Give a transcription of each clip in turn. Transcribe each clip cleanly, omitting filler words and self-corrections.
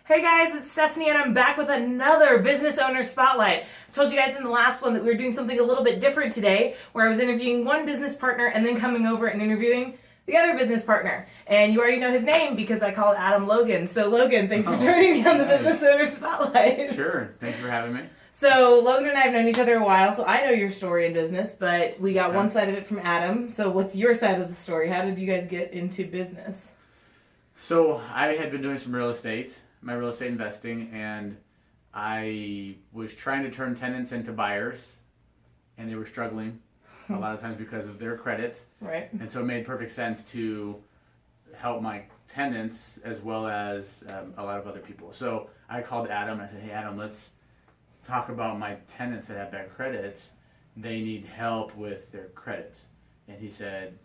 Hey guys, it's Stephanie and I'm back with another Business Owner Spotlight. I told you guys in the last one that we were doing something a little bit different today, where I was interviewing one business partner and then coming over and interviewing the other business partner. And you already know his name because I called Adam Logan. So Logan, thanks for joining me on the Business Owner Spotlight. Sure, thank you for having me. So Logan and I have known each other a while, so I know your story in business, but we got one side of it from Adam. So what's your side of the story? How did you guys get into business? So I had been doing some real estate investing, and I was trying to turn tenants into buyers, and they were struggling a lot of times because of their credit. Right. And so it made perfect sense to help my tenants as well as a lot of other people. So I called Adam and I said, hey Adam, let's talk about my tenants that have bad credit. They need help with their credit. And he said,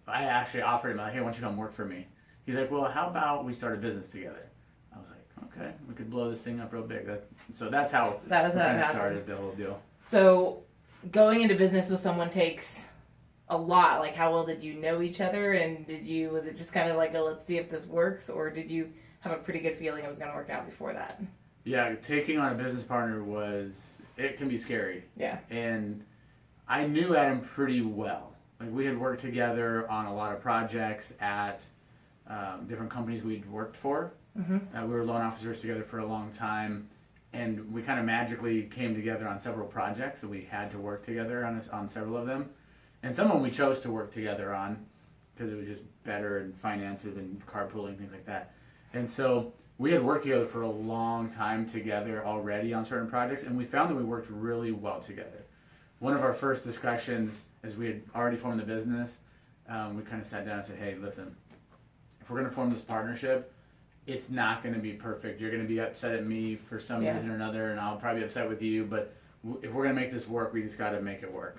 I actually offered him, like, hey, why don't you come work for me? He's like, well, how about we start a business together? I was like, okay, we could blow this thing up real big. So that's how it started, the whole deal. So going into business with someone takes a lot. Like, how well did you know each other? And was it just kind of like, let's see if this works? Or did you have a pretty good feeling it was going to work out before that? Yeah, taking on a business partner it can be scary. Yeah. And I knew Adam pretty well. Like, we had worked together on a lot of projects at different companies we'd worked for. Mm-hmm. We were loan officers together for a long time, and we kind of magically came together on several projects, and we had to work together on several of them. And some of them we chose to work together on because it was just better in finances and carpooling, things like that. And so we had worked together for a long time together already on certain projects, and we found that we worked really well together. One of our first discussions, as we had already formed the business, we kind of sat down and said, hey, listen, if we're going to form this partnership, it's not going to be perfect. You're going to be upset at me for some reason or another, and I'll probably be upset with you, but if we're going to make this work, we just got to make it work.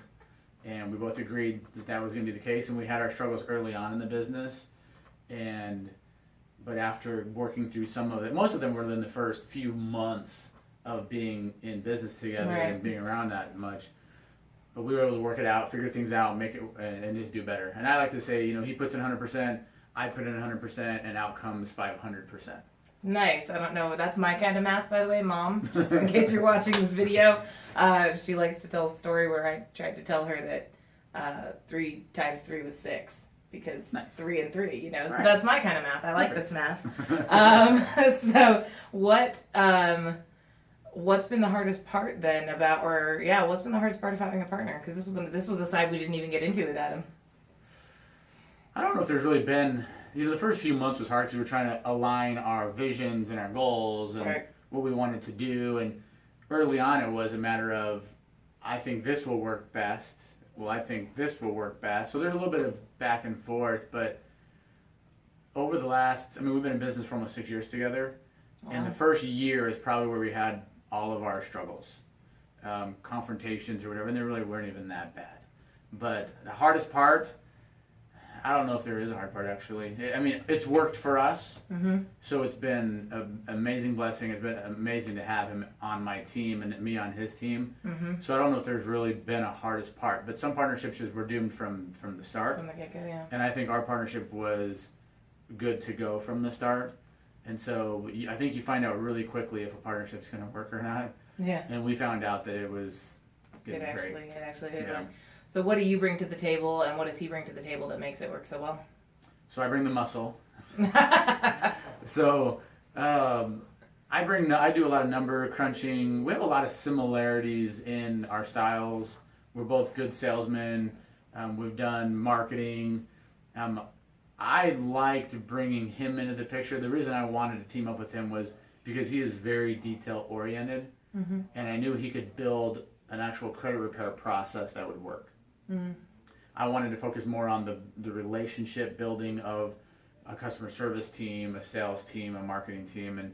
And we both agreed that that was going to be the case, and we had our struggles early on in the business, but after working through some of it, most of them were in the first few months of being in business together and being around that much. But we were able to work it out, figure things out, make it, and just do better. And I like to say, he puts in 100%, I put in 100%, and out comes 500%. Nice. I don't know. That's my kind of math, by the way, Mom. Just in case you're watching this video, she likes to tell a story where I tried to tell her that 3 times 3 was 6. Because 3 and 3, so that's my kind of math. I like this math. So what's been the hardest part then what's been the hardest part of having a partner? Because this was the side we didn't even get into with Adam. I don't know if there's really been, the first few months was hard because we were trying to align our visions and our goals and what we wanted to do. And early on it was a matter of, I think this will work best. Well, I think this will work best. So there's a little bit of back and forth, but over the we've been in business for almost 6 years together. Wow. And the first year is probably where we had all of our struggles, confrontations or whatever, and they really weren't even that bad. But the hardest part, I don't know if there is a hard part actually. It's worked for us, so it's been an amazing blessing. It's been amazing to have him on my team and me on his team. So I don't know if there's really been a hardest part, but some partnerships just were doomed from the start. From the get-go, yeah. And I think our partnership was good to go from the start. And so I think you find out really quickly if a partnership's going to work or not. Yeah. And we found out that it was great. It actually did. Yeah. So what do you bring to the table, and what does he bring to the table that makes it work so well? So I bring the muscle. So I do a lot of number crunching. We have a lot of similarities in our styles. We're both good salesmen. We've done marketing. I liked bringing him into the picture. The reason I wanted to team up with him was because he is very detail oriented, and I knew he could build an actual credit repair process that would work. I wanted to focus more on the relationship building of a customer service team, a sales team, a marketing team,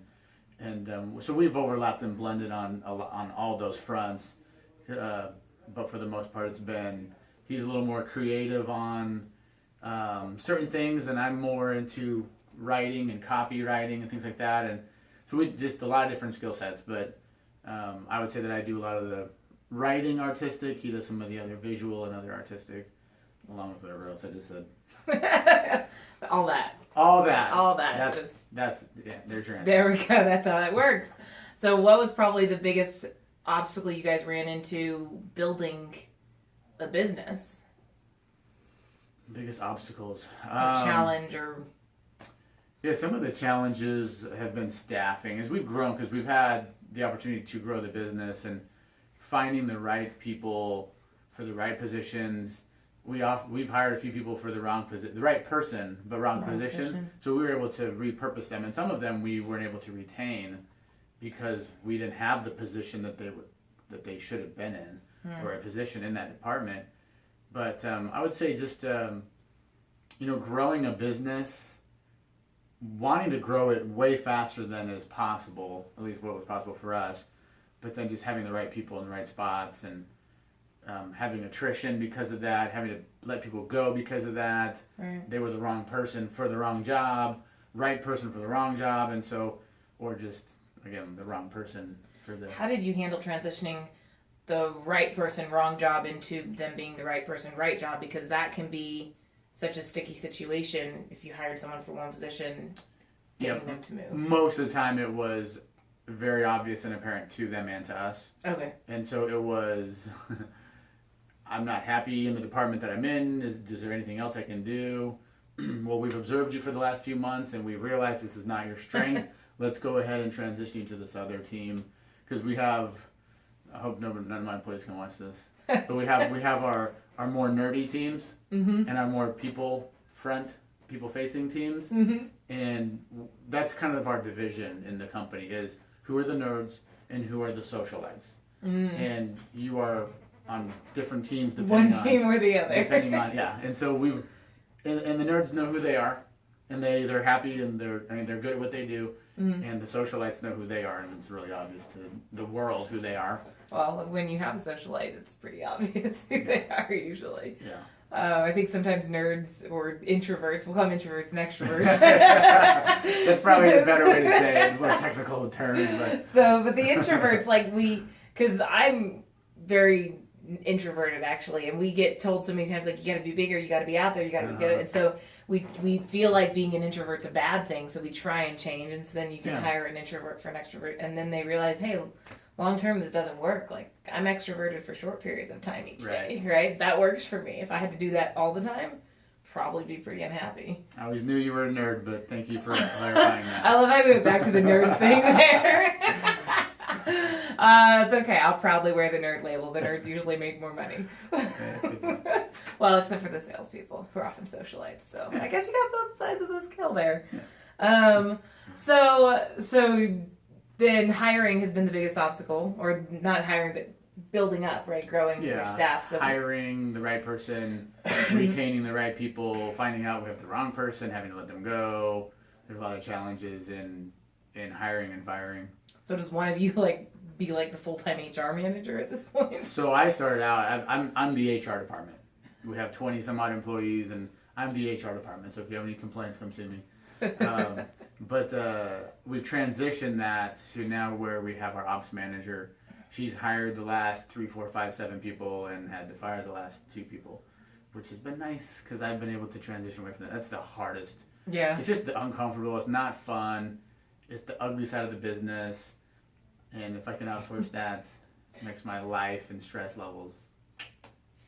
and so we've overlapped and blended on all those fronts. But for the most part, he's a little more creative on certain things, and I'm more into writing and copywriting and things like that. And so we just a lot of different skill sets. But I would say that I do a lot of the writing artistic, he does some of the other visual and other artistic, along with whatever else I just said. All that. All that. There's your answer. There we go. That's how it works. So what was probably the biggest obstacle you guys ran into building a business? Biggest obstacles. Or challenge or... Yeah, some of the challenges have been staffing. As we've grown, because we've had the opportunity to grow the business and finding the right people for the right positions. We've hired a few people for the right person, but wrong position. So we were able to repurpose them, and some of them we weren't able to retain because we didn't have the position that they should have been in, or a position in that department. But I would say just growing a business, wanting to grow it way faster than is possible, at least what was possible for us, but then just having the right people in the right spots and having attrition because of that, having to let people go because of that. Right. They were the wrong person for the wrong job, right person for the wrong job, and so, or just, again, the wrong person for the... How did you handle transitioning the right person, wrong job into them being the right person, right job? Because that can be such a sticky situation if you hired someone for one position, getting them to move. Most of the time it was very obvious and apparent to them and to us. Okay. And so it was... I'm not happy in the department that I'm in. Is there anything else I can do? Well, we've observed you for the last few months, and we realize this is not your strength. Let's go ahead and transition you to this other team, because we have. I hope none of my employees can watch this, but we have our more nerdy teams and our more people-facing teams, and that's kind of our division in the company: is who are the nerds and who are the socialites, and you are on different teams depending one team or the other. Depending on, and so and the nerds know who they are, and they're happy and they're good at what they do, and the socialites know who they are, and it's really obvious to the world who they are. Well, when you have a socialite, it's pretty obvious who they are usually. Yeah. I think sometimes nerds or introverts, we'll call them introverts and extroverts. That's probably a better way to say it, more technical terms. But the introverts, because I'm very introverted actually, and we get told so many times, like, you gotta be bigger, you gotta be out there, you gotta be good, and so we feel like being an introvert's a bad thing, so we try and change, and so then you can hire an introvert for an extrovert, and then they realize, hey, long term this doesn't work. Like, I'm extroverted for short periods of time each day, right? That works for me. If I had to do that all the time, probably be pretty unhappy. I always knew you were a nerd, but thank you for clarifying that. I love how we went back to the nerd thing there. It's okay. I'll proudly wear the nerd label. The nerds usually make more money. That's good. Well, except for the salespeople, who are often socialites. So I guess you got both sides of the scale there. Yeah. So then hiring has been the biggest obstacle, or not hiring, but building up, right? Growing your staff. So hiring the right person, retaining the right people, finding out we have the wrong person, having to let them go. There's a lot of challenges in hiring and firing. So does one of you be like the full-time HR manager at this point? So I started out. I'm the HR department. We have 20 some odd employees, and I'm the HR department. So if you have any complaints, come see me. But we've transitioned that to now where we have our ops manager. She's hired the last 3, 4, 5, 7 people and had to fire the last 2 people, which has been nice because I've been able to transition away from that. That's the hardest. Yeah. It's just uncomfortable. It's not fun. It's the ugly side of the business. And if I can outsource that, it makes my life and stress levels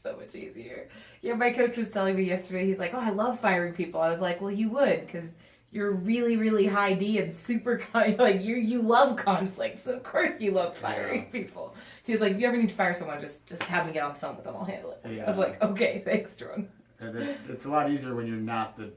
so much easier. Yeah, my coach was telling me yesterday, he's like, oh, I love firing people. I was like, well, you would, because you're really, really high D and super, you love conflict, so of course you love firing people. He was like, if you ever need to fire someone, just have me get on the phone with them, I'll handle it. Yeah. I was like, okay, thanks, Jordan. It's a lot easier when you're not the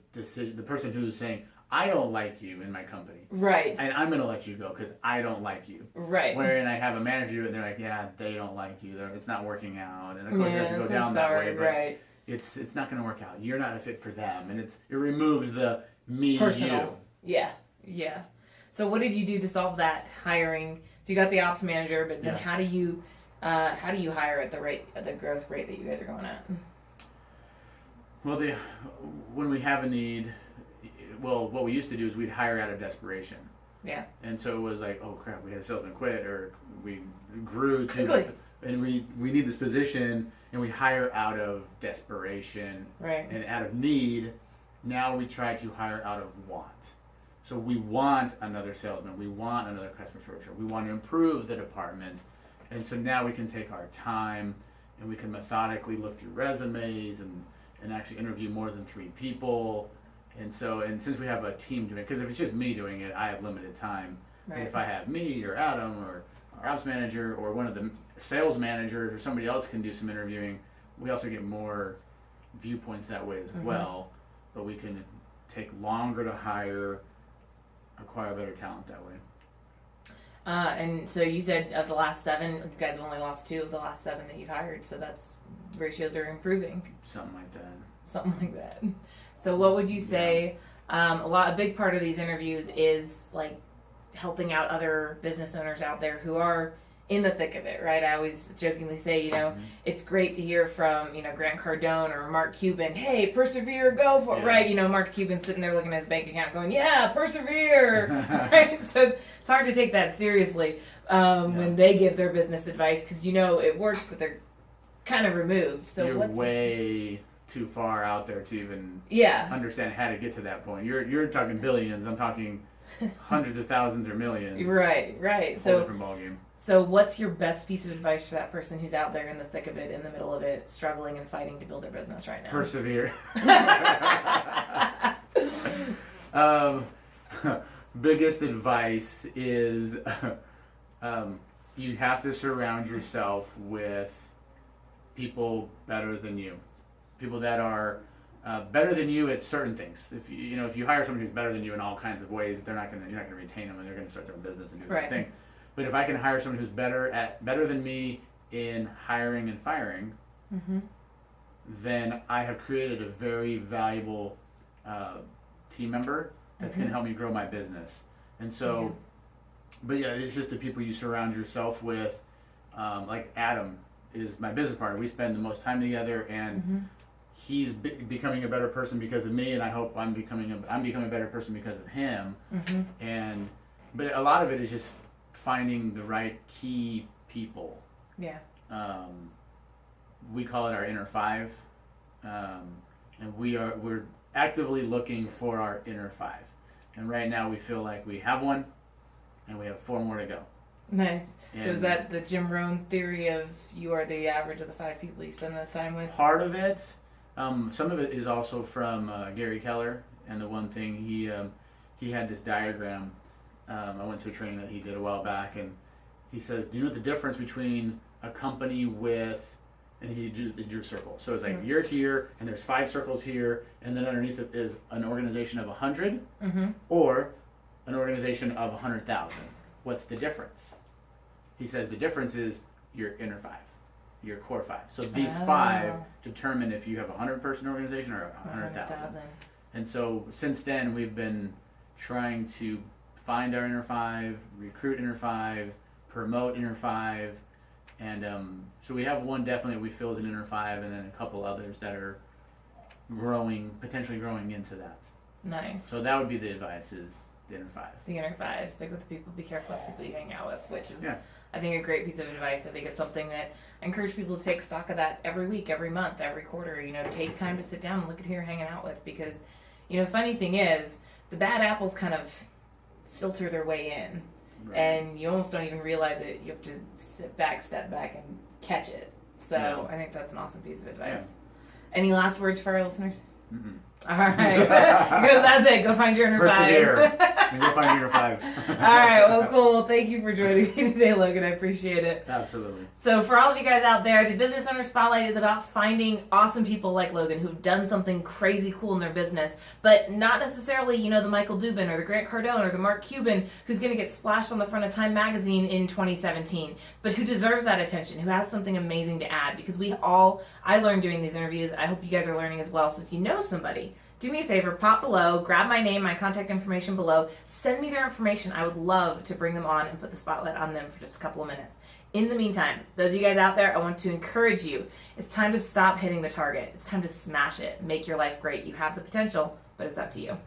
person who's saying, I don't like you in my company. Right. And I'm going to let you go because I don't like you. Right. Wherein I have a manager and they're like, yeah, they don't like you. It's not working out. And of course it has to go down that way. But it's not going to work out. You're not a fit for them. And it removes the me, personal. you. Yeah. So what did you do to solve that hiring? So you got the ops manager, but then how do you hire at the growth rate that you guys are going at? Well, when we have a need, what we used to do is we'd hire out of desperation. Yeah. And so it was like, oh crap, we had a salesman quit, or we grew and we need this position, and we hire out of desperation. Right. And out of need, Now we try to hire out of want. So we want another salesman, we want another customer service rep, we want to improve the department. And so now we can take our time and we can methodically look through resumes and actually interview more than 3 people. And since we have a team doing it, because if it's just me doing it, I have limited time. Right. And if I have me or Adam or our ops manager or one of the sales managers or somebody else can do some interviewing, we also get more viewpoints that way as well. But we can take longer to hire, acquire better talent that way. And so you said of the last 7, you guys have only lost 2 of the last 7 that you've hired, so that's ratios are improving. Something like that. Something like that. So what would you say? A big part of these interviews is like helping out other business owners out there who are in the thick of it, right? I always jokingly say, it's great to hear from, Grant Cardone or Mark Cuban, hey, persevere, go for it, right? Mark Cuban's sitting there looking at his bank account going, yeah, persevere, right? So it's hard to take that seriously when they give their business advice because, it works, but they're kind of removed. So you're way too far out there to even understand how to get to that point. You're talking billions, I'm talking hundreds of thousands or millions. Right. Whole different ballgame. So what's your best piece of advice for that person who's out there in the thick of it, in the middle of it, struggling and fighting to build their business right now? Persevere. Biggest advice is you have to surround yourself with people better than you. People that are better than you at certain things. If you hire someone who's better than you in all kinds of ways, you're not going to retain them, and they're going to start their own business and do their thing. But if I can hire someone who's better than me in hiring and firing, then I have created a very valuable team member that's going to help me grow my business. And so, but it's just the people you surround yourself with. Like Adam is my business partner. We spend the most time together, and he's becoming a better person because of me, and I hope I'm becoming a better person because of him. But a lot of it is just finding the right key people. We call it our inner 5, and we're actively looking for our inner 5. And right now we feel like we have one, and we have 4 more to go. Nice. So is that the Jim Rohn theory of you are the average of the 5 people you spend this time with? Part of it. Some of it is also from Gary Keller, and the one thing he had this diagram. I went to a training that he did a while back, and he says, do you know the difference between a company with, and he drew a circle. So it's like you're here, and there's 5 circles here, and then underneath it is an organization of 100 or an organization of 100,000. What's the difference? He says the difference is your inner 5, your core 5. So these 5 determine if you have a 100-person organization or 100,000. And so since then, we've been trying to find our inner 5, recruit inner 5, promote inner 5, and so we have one definitely we feel is an inner 5, and then a couple others that are potentially growing into that. Nice. So that would be the advice: is the inner 5. The inner 5. Stick with the people. Be careful with the people you hang out with, which is, I think, a great piece of advice. I think it's something that I encourage people to take stock of that every week, every month, every quarter. Take time to sit down and look at who you're hanging out with, because the funny thing is the bad apples kind of filter their way in, and you almost don't even realize it. You have to step back and catch it. So I think that's an awesome piece of advice. Any last words for our listeners? All right. Because that's it. Go find your inner 5. Persevere. And go find your inner 5. All right. Well, cool. Thank you for joining me today, Logan. I appreciate it. Absolutely. So for all of you guys out there, the Business Owner Spotlight is about finding awesome people like Logan who've done something crazy cool in their business, but not necessarily, the Michael Dubin or the Grant Cardone or the Mark Cuban who's going to get splashed on the front of Time Magazine in 2017, but who deserves that attention, who has something amazing to add, because I learned doing these interviews. I hope you guys are learning as well. So if you know somebody, do me a favor, pop below, grab my name, my contact information below, send me their information. I would love to bring them on and put the spotlight on them for just a couple of minutes. In the meantime, those of you guys out there, I want to encourage you. It's time to stop hitting the target. It's time to smash it. Make your life great. You have the potential, but it's up to you.